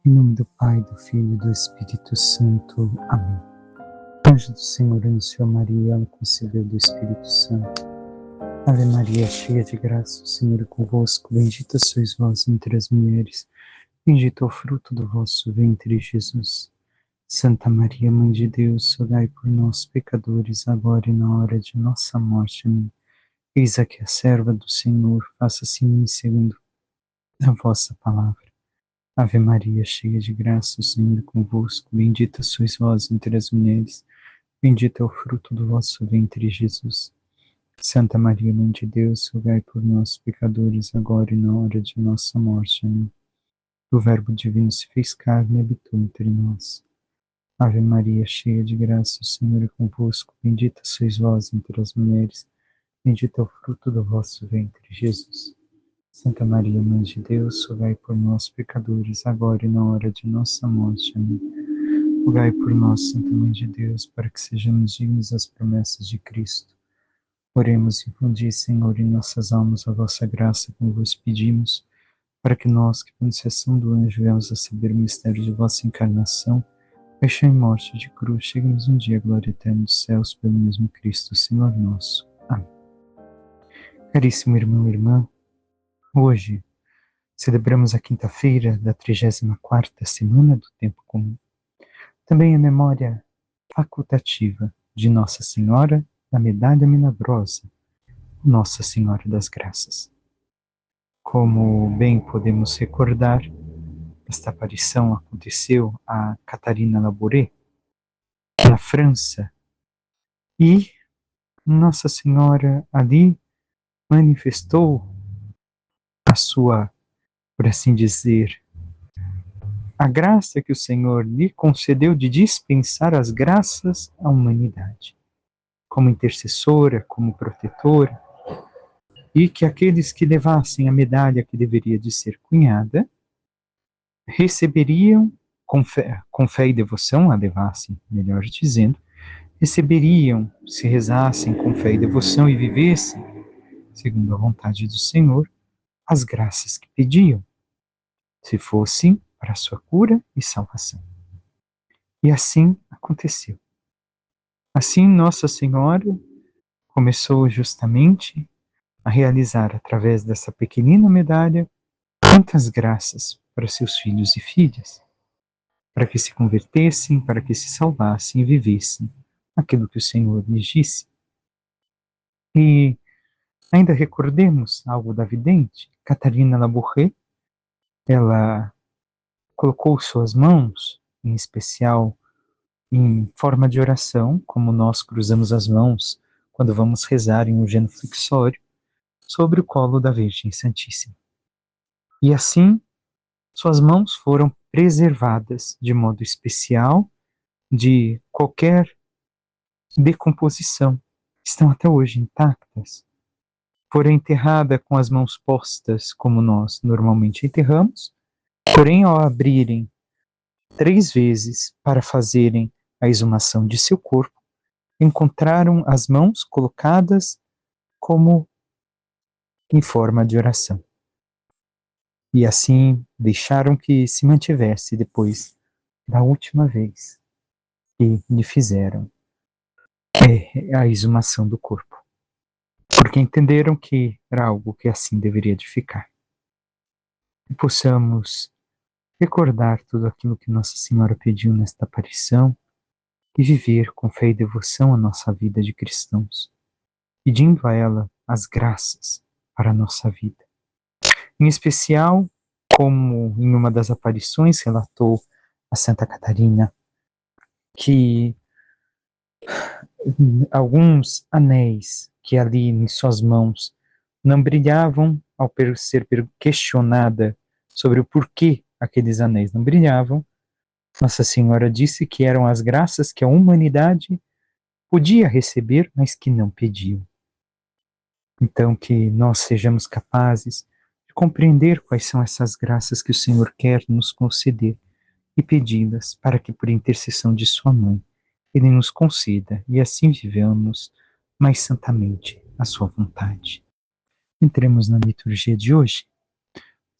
Em nome do Pai, do Filho e do Espírito Santo. Amém. O anjo do Senhor anunciou a Maria, ela concebeu do Espírito Santo. Ave Maria, cheia de graça, o Senhor é convosco. Bendita sois vós entre as mulheres. Bendito é o fruto do vosso ventre, Jesus. Santa Maria, Mãe de Deus, rogai por nós, pecadores, agora e na hora de nossa morte. Amém. Eis aqui a serva do Senhor, faça-se em mim segundo a vossa palavra. Ave Maria, cheia de graça, o Senhor é convosco. Bendita sois vós entre as mulheres. Bendito é o fruto do vosso ventre, Jesus. Santa Maria, Mãe de Deus, rogai por nós, pecadores, agora e na hora de nossa morte. Amém. O Verbo divino se fez carne e habitou entre nós. Ave Maria, cheia de graça, o Senhor é convosco. Bendita sois vós entre as mulheres. Bendito é o fruto do vosso ventre, Jesus. Santa Maria, Mãe de Deus, rogai por nós, pecadores, agora e na hora de nossa morte. Amém. Rogai por nós, Santa Mãe de Deus, para que sejamos dignos das promessas de Cristo. Oremos, infundi, Senhor, em nossas almas a vossa graça, como vos pedimos, para que nós, que por intercessão do anjo, venhamos a saber o mistério de vossa encarnação, paixão e morte de cruz, cheguemos um dia à glória eterna dos céus, pelo mesmo Cristo, Senhor nosso. Amém. Caríssimo irmão e irmã, hoje celebramos a quinta-feira da 34ª semana do Tempo Comum. Também a memória facultativa de Nossa Senhora da Medalha Milagrosa, Nossa Senhora das Graças. Como bem podemos recordar, esta aparição aconteceu a Catarina Labouré, na França, e Nossa Senhora ali manifestou a sua, por assim dizer, a graça que o Senhor lhe concedeu de dispensar as graças à humanidade, como intercessora, como protetora, e que aqueles que levassem a medalha que deveria de ser cunhada, receberiam, com fé e devoção, a levassem, melhor dizendo, receberiam, se rezassem com fé e devoção e vivessem, segundo a vontade do Senhor, as graças que pediam, se fossem para a sua cura e salvação. E assim aconteceu. Assim, Nossa Senhora começou justamente a realizar, através dessa pequenina medalha, muitas graças para seus filhos e filhas, para que se convertessem, para que se salvassem e vivessem aquilo que o Senhor lhes disse. E ainda recordemos algo da vidente, Catarina Labouré. Ela colocou suas mãos, em especial em forma de oração, como nós cruzamos as mãos quando vamos rezar em um genuflexório, sobre o colo da Virgem Santíssima. E assim, suas mãos foram preservadas de modo especial de qualquer decomposição. Estão até hoje intactas. Foram enterradas com as mãos postas, como nós normalmente enterramos, porém, ao abrirem 3 vezes para fazerem a exumação de seu corpo, encontraram as mãos colocadas como em forma de oração. E assim deixaram que se mantivesse depois da última vez que lhe fizeram a exumação do corpo. Porque entenderam que era algo que assim deveria de ficar. E possamos recordar tudo aquilo que Nossa Senhora pediu nesta aparição e viver com fé e devoção a nossa vida de cristãos, pedindo a ela as graças para a nossa vida. Em especial, como em uma das aparições relatou a Santa Catarina, que alguns anéis que ali em suas mãos não brilhavam, ao ser questionada sobre o porquê aqueles anéis não brilhavam, Nossa Senhora disse que eram as graças que a humanidade podia receber, mas que não pediam. Então, que nós sejamos capazes de compreender quais são essas graças que o Senhor quer nos conceder e pedi-las para que, por intercessão de sua mãe, Ele nos conceda e assim vivamos mais santamente a sua vontade. Entremos na liturgia de hoje.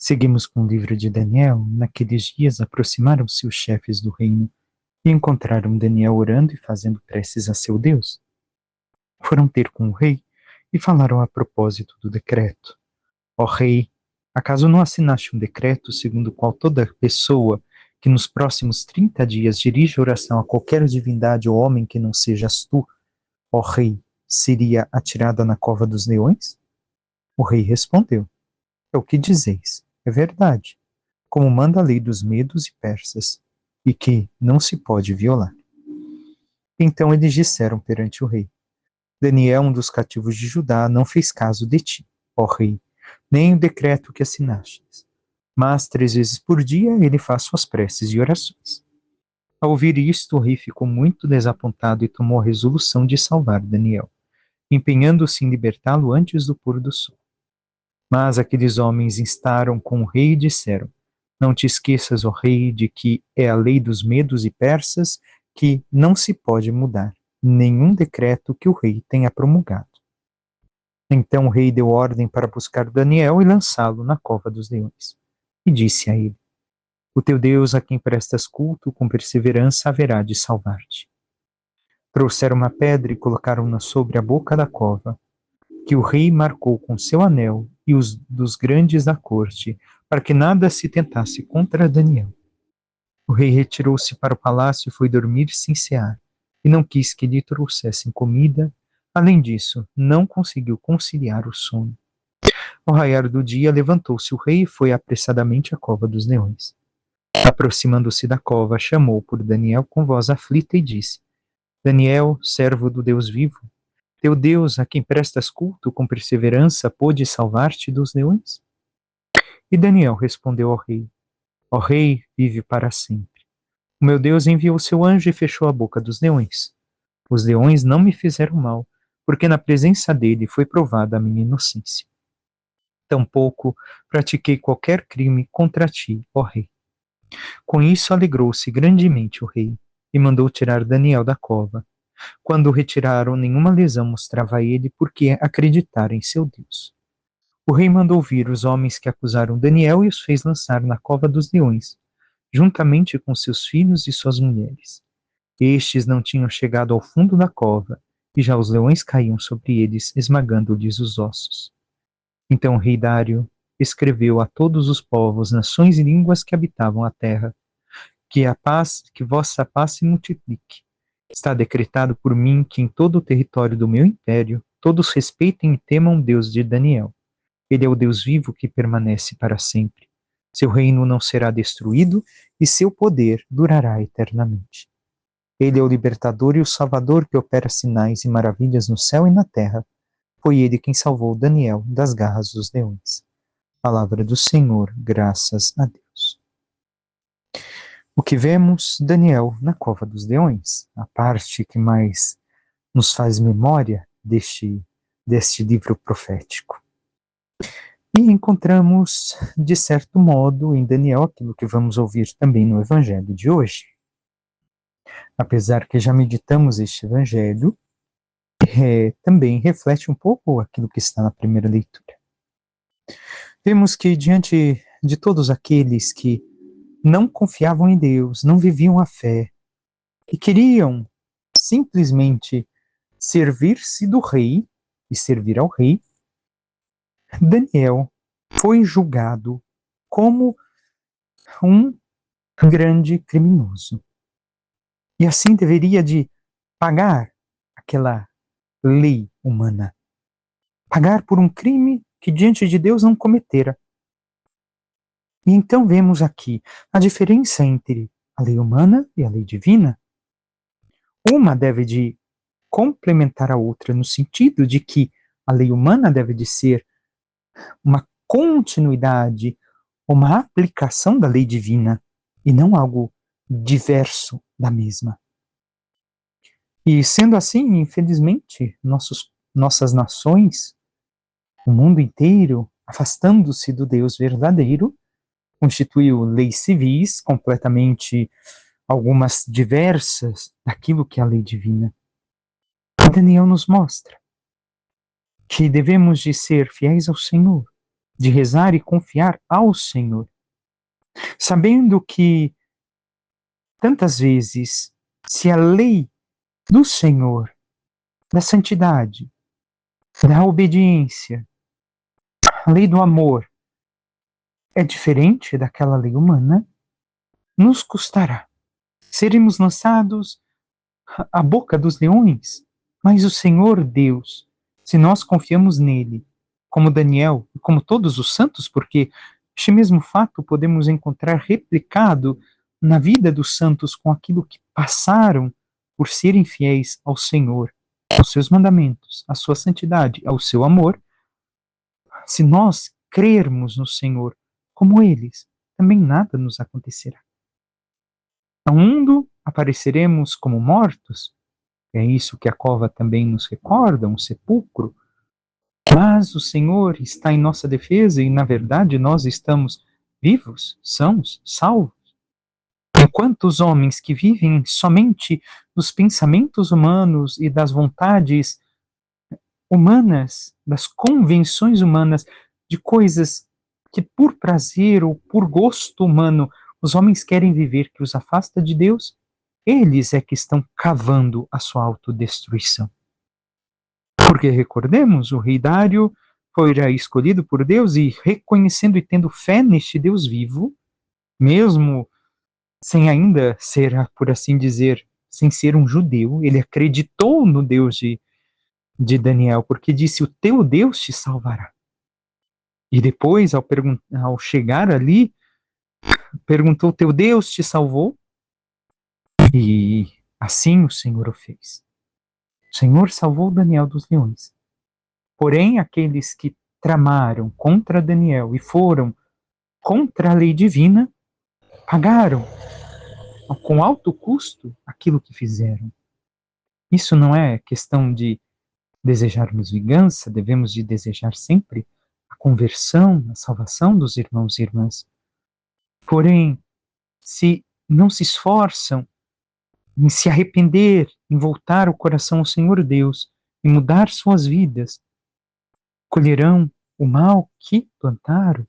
Seguimos com o livro de Daniel. Naqueles dias aproximaram-se os chefes do reino e encontraram Daniel orando e fazendo preces a seu Deus. Foram ter com o rei e falaram a propósito do decreto. Ó rei, acaso não assinaste um decreto segundo o qual toda pessoa que nos próximos 30 dias dirige oração a qualquer divindade ou homem que não sejas tu, ó rei, seria atirada na cova dos leões? O rei respondeu: é o que dizeis, é verdade, como manda a lei dos medos e persas, e que não se pode violar. Então eles disseram perante o rei: Daniel, um dos cativos de Judá, não fez caso de ti, ó rei, nem o decreto que assinastes. Mas 3 vezes por dia ele faz suas preces e orações. Ao ouvir isto, o rei ficou muito desapontado e tomou a resolução de salvar Daniel, empenhando-se em libertá-lo antes do pôr do sol. Mas aqueles homens instaram com o rei e disseram: não te esqueças, ó rei, de que é a lei dos medos e persas que não se pode mudar, nenhum decreto que o rei tenha promulgado. Então o rei deu ordem para buscar Daniel e lançá-lo na cova dos leões. E disse a ele: o teu Deus, a quem prestas culto com perseverança, haverá de salvar-te. Trouxeram uma pedra e colocaram-na sobre a boca da cova, que o rei marcou com seu anel e os dos grandes da corte, para que nada se tentasse contra Daniel. O rei retirou-se para o palácio e foi dormir sem cear, e não quis que lhe trouxessem comida. Além disso, não conseguiu conciliar o sono. Ao raiar do dia, levantou-se o rei e foi apressadamente à cova dos leões. Aproximando-se da cova, chamou por Daniel com voz aflita e disse: Daniel, servo do Deus vivo, teu Deus, a quem prestas culto com perseverança, pôde salvar-te dos leões? E Daniel respondeu ao rei: ó rei, vive para sempre. O meu Deus enviou seu anjo e fechou a boca dos leões. Os leões não me fizeram mal, porque na presença dele foi provada a minha inocência. Tampouco pratiquei qualquer crime contra ti, ó rei. Com isso alegrou-se grandemente o rei e mandou tirar Daniel da cova. Quando o retiraram, nenhuma lesão mostrava a ele porque acreditara em seu Deus. O rei mandou vir os homens que acusaram Daniel e os fez lançar na cova dos leões, juntamente com seus filhos e suas mulheres. Estes não tinham chegado ao fundo da cova, e já os leões caíam sobre eles, esmagando-lhes os ossos. Então o rei Dário escreveu a todos os povos, nações e línguas que habitavam a terra: que vossa paz se multiplique. Está decretado por mim que em todo o território do meu império todos respeitem e temam o Deus de Daniel. Ele é o Deus vivo que permanece para sempre. Seu reino não será destruído e seu poder durará eternamente. Ele é o libertador e o salvador que opera sinais e maravilhas no céu e na terra. Foi ele quem salvou Daniel das garras dos leões. Palavra do Senhor, graças a Deus. O que vemos, Daniel na cova dos leões, a parte que mais nos faz memória deste livro profético. E encontramos, de certo modo, em Daniel aquilo que vamos ouvir também no Evangelho de hoje. Apesar que já meditamos este Evangelho, também reflete um pouco aquilo que está na primeira leitura. Vemos que diante de todos aqueles que não confiavam em Deus, não viviam a fé e queriam simplesmente servir-se do rei e servir ao rei, Daniel foi julgado como um grande criminoso. E assim deveria de pagar aquela lei humana. Pagar por um crime que diante de Deus não cometera. E então vemos aqui a diferença entre a lei humana e a lei divina. Uma deve de complementar a outra no sentido de que a lei humana deve de ser uma continuidade, uma aplicação da lei divina e não algo diverso da mesma. E sendo assim, infelizmente, nossas nações, o mundo inteiro, afastando-se do Deus verdadeiro, constituiu leis civis completamente, algumas diversas daquilo que é a lei divina. E Daniel nos mostra que devemos de ser fiéis ao Senhor, de rezar e confiar ao Senhor, sabendo que tantas vezes, se a lei do Senhor, da santidade, da obediência, a lei do amor, é diferente daquela lei humana, nos custará. Seremos lançados à boca dos leões, mas o Senhor Deus, se nós confiamos nele, como Daniel e como todos os santos, porque este mesmo fato podemos encontrar replicado na vida dos santos com aquilo que passaram por serem fiéis ao Senhor, aos seus mandamentos, à sua santidade, ao seu amor. Se nós crermos no Senhor como eles, também nada nos acontecerá. No mundo apareceremos como mortos, é isso que a cova também nos recorda, um sepulcro, mas o Senhor está em nossa defesa e, na verdade, nós estamos vivos, sãos, salvos. Enquanto os homens que vivem somente dos pensamentos humanos e das vontades humanas, das convenções humanas, de coisas que por prazer ou por gosto humano os homens querem viver, que os afasta de Deus, eles é que estão cavando a sua autodestruição. Porque recordemos, o rei Dário foi escolhido por Deus e reconhecendo e tendo fé neste Deus vivo, mesmo sem ainda ser, por assim dizer, sem ser um judeu, ele acreditou no Deus de Daniel, porque disse: o teu Deus te salvará. E depois, ao chegar ali, perguntou: teu Deus te salvou? E assim o Senhor o fez. O Senhor salvou Daniel dos leões. Porém, aqueles que tramaram contra Daniel e foram contra a lei divina, pagaram com alto custo aquilo que fizeram. Isso não é questão de desejarmos vingança, devemos de desejar sempre a conversão, a salvação dos irmãos e irmãs. Porém, se não se esforçam em se arrepender, em voltar o coração ao Senhor Deus, em mudar suas vidas, colherão o mal que plantaram.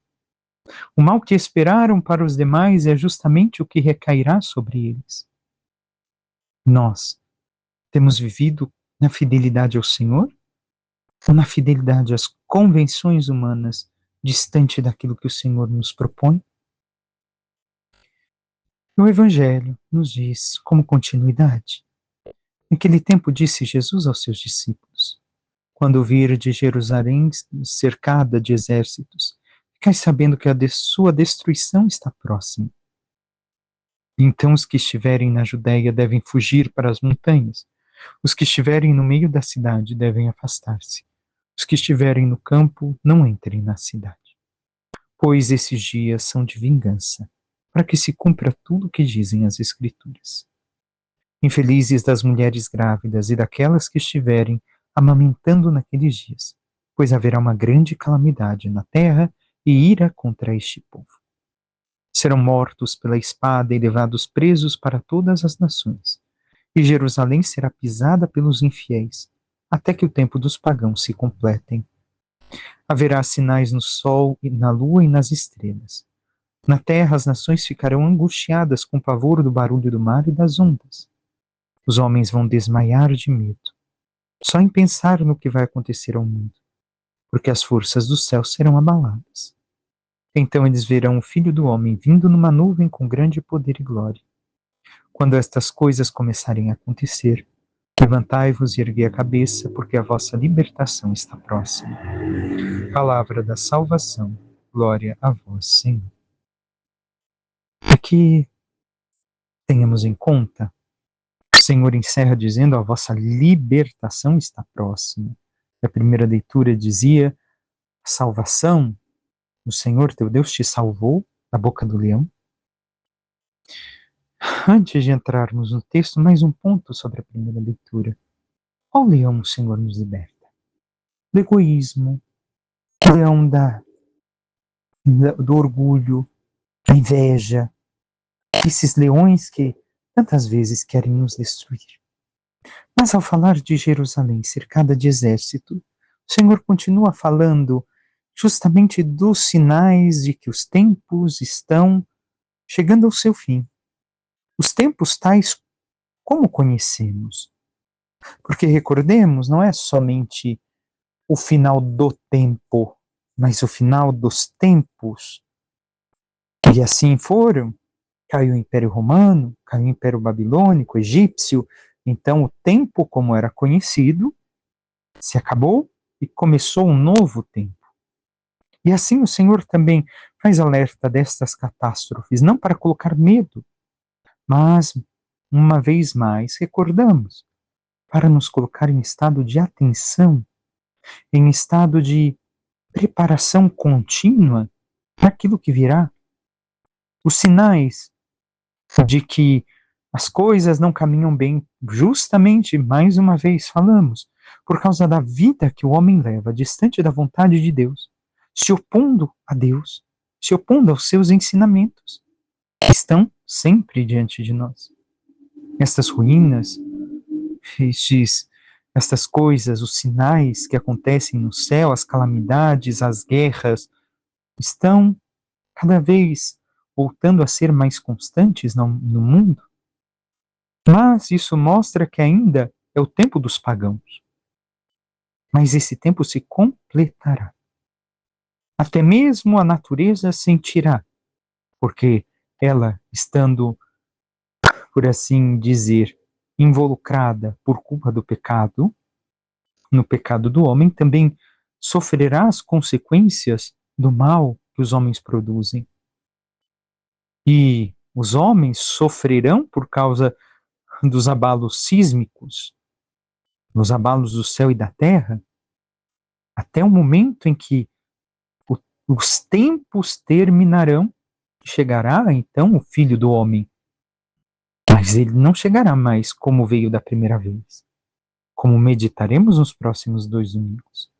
O mal que esperaram para os demais é justamente o que recairá sobre eles. Nós temos vivido na fidelidade ao Senhor ou na fidelidade às convenções humanas, distante daquilo que o Senhor nos propõe? O Evangelho nos diz, como continuidade, naquele tempo disse Jesus aos seus discípulos: quando vir de Jerusalém cercada de exércitos, ficai sabendo que a sua destruição está próxima. Então os que estiverem na Judéia devem fugir para as montanhas. Os que estiverem no meio da cidade devem afastar-se. Os que estiverem no campo, não entrem na cidade. Pois esses dias são de vingança, para que se cumpra tudo o que dizem as Escrituras. Infelizes das mulheres grávidas e daquelas que estiverem amamentando naqueles dias, pois haverá uma grande calamidade na terra e ira contra este povo. Serão mortos pela espada e levados presos para todas as nações, e Jerusalém será pisada pelos infiéis, até que o tempo dos pagãos se completem. Haverá sinais no sol, e na lua e nas estrelas. Na terra as nações ficarão angustiadas com pavor do barulho do mar e das ondas. Os homens vão desmaiar de medo, só em pensar no que vai acontecer ao mundo, porque as forças do céu serão abaladas. Então eles verão o Filho do Homem vindo numa nuvem com grande poder e glória. Quando estas coisas começarem a acontecer, levantai-vos e erguei a cabeça, porque a vossa libertação está próxima. Palavra da salvação, glória a vós, Senhor. Aqui tenhamos em conta, o Senhor encerra dizendo: a vossa libertação está próxima. A primeira leitura dizia: a salvação, o Senhor teu Deus te salvou da boca do leão. Antes de entrarmos no texto, mais um ponto sobre a primeira leitura. Qual leão o Senhor nos liberta? Do egoísmo, do leão do orgulho, da inveja, esses leões que tantas vezes querem nos destruir. Mas ao falar de Jerusalém cercada de exército, o Senhor continua falando justamente dos sinais de que os tempos estão chegando ao seu fim. Os tempos tais como conhecemos. Porque recordemos, não é somente o final do tempo, mas o final dos tempos. E assim foram. Caiu o Império Romano, caiu o Império Babilônico, Egípcio. Então o tempo como era conhecido se acabou e começou um novo tempo. E assim o Senhor também faz alerta destas catástrofes, não para colocar medo, mas, uma vez mais, recordamos, para nos colocar em estado de atenção, em estado de preparação contínua para aquilo que virá. Os sinais de que as coisas não caminham bem, justamente, mais uma vez falamos, por causa da vida que o homem leva distante da vontade de Deus, se opondo a Deus, se opondo aos seus ensinamentos, estão sempre diante de nós. Estas ruínas, estas coisas, os sinais que acontecem no céu, as calamidades, as guerras, estão cada vez voltando a ser mais constantes no mundo. Mas isso mostra que ainda é o tempo dos pagãos. Mas esse tempo se completará. Até mesmo a natureza sentirá, porque ela, estando, por assim dizer, involucrada por culpa do pecado, no pecado do homem, também sofrerá as consequências do mal que os homens produzem. E os homens sofrerão por causa dos abalos sísmicos, dos abalos do céu e da terra, até o momento em que os tempos terminarão, chegará então o Filho do Homem. Mas ele não chegará mais como veio da primeira vez, como meditaremos nos próximos 2 domingos.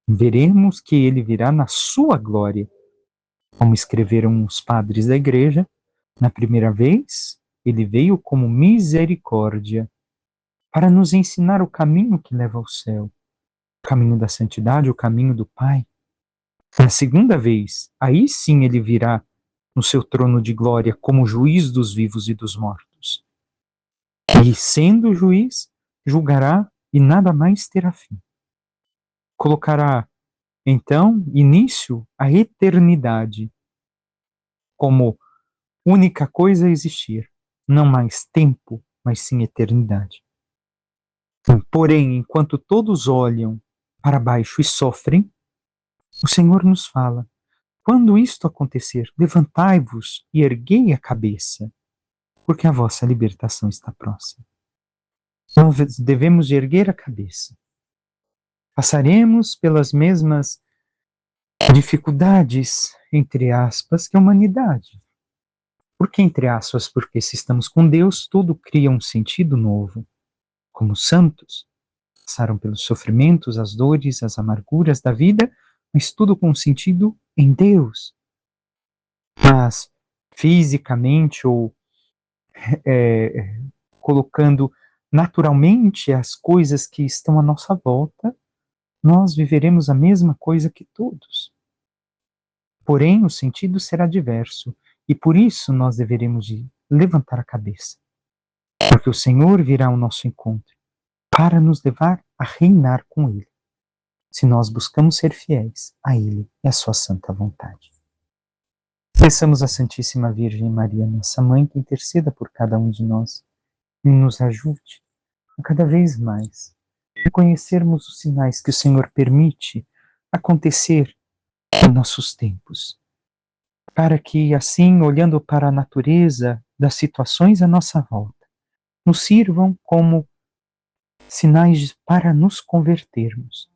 Veremos que ele virá na sua glória, como escreveram os padres da igreja. Na primeira vez, ele veio como misericórdia, para nos ensinar o caminho que leva ao céu, o caminho da santidade, o caminho do Pai. Na segunda vez, aí sim ele virá no seu trono de glória como juiz dos vivos e dos mortos. E sendo juiz, julgará e nada mais terá fim. Colocará, então, início à eternidade, como única coisa a existir, não mais tempo, mas sim eternidade. Porém, enquanto todos olham para baixo e sofrem, o Senhor nos fala: quando isto acontecer, levantai-vos e erguei a cabeça, porque a vossa libertação está próxima. Nós devemos erguer a cabeça. Passaremos pelas mesmas dificuldades, entre aspas, que a humanidade. Por que entre aspas? Porque se estamos com Deus, tudo cria um sentido novo. Como santos, passaram pelos sofrimentos, as dores, as amarguras da vida, mas tudo com sentido em Deus. Mas, fisicamente ou colocando naturalmente as coisas que estão à nossa volta, nós viveremos a mesma coisa que todos. Porém, o sentido será diverso, e por isso nós deveremos de levantar a cabeça, porque o Senhor virá ao nosso encontro para nos levar a reinar com Ele, se nós buscamos ser fiéis a Ele e à sua santa vontade. Peçamos à Santíssima Virgem Maria, nossa Mãe, que interceda por cada um de nós e nos ajude a cada vez mais reconhecermos os sinais que o Senhor permite acontecer em nossos tempos, para que, assim, olhando para a natureza das situações à nossa volta, nos sirvam como sinais para nos convertermos,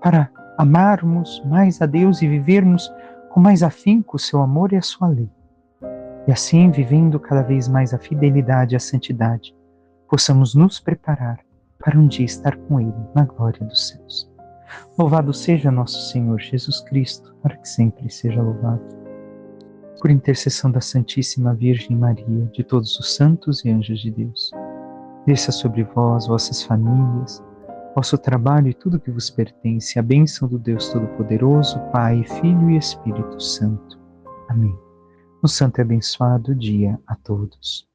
para amarmos mais a Deus e vivermos com mais afinco o seu amor e a sua lei. E assim, vivendo cada vez mais a fidelidade e a santidade, possamos nos preparar para um dia estar com Ele na glória dos céus. Louvado seja nosso Senhor Jesus Cristo, para que sempre seja louvado. Por intercessão da Santíssima Virgem Maria, de todos os santos e anjos de Deus, desça sobre vós, vossas famílias, vosso trabalho e tudo que vos pertence, a bênção do Deus Todo-Poderoso, Pai, Filho e Espírito Santo. Amém. Um santo e abençoado dia a todos.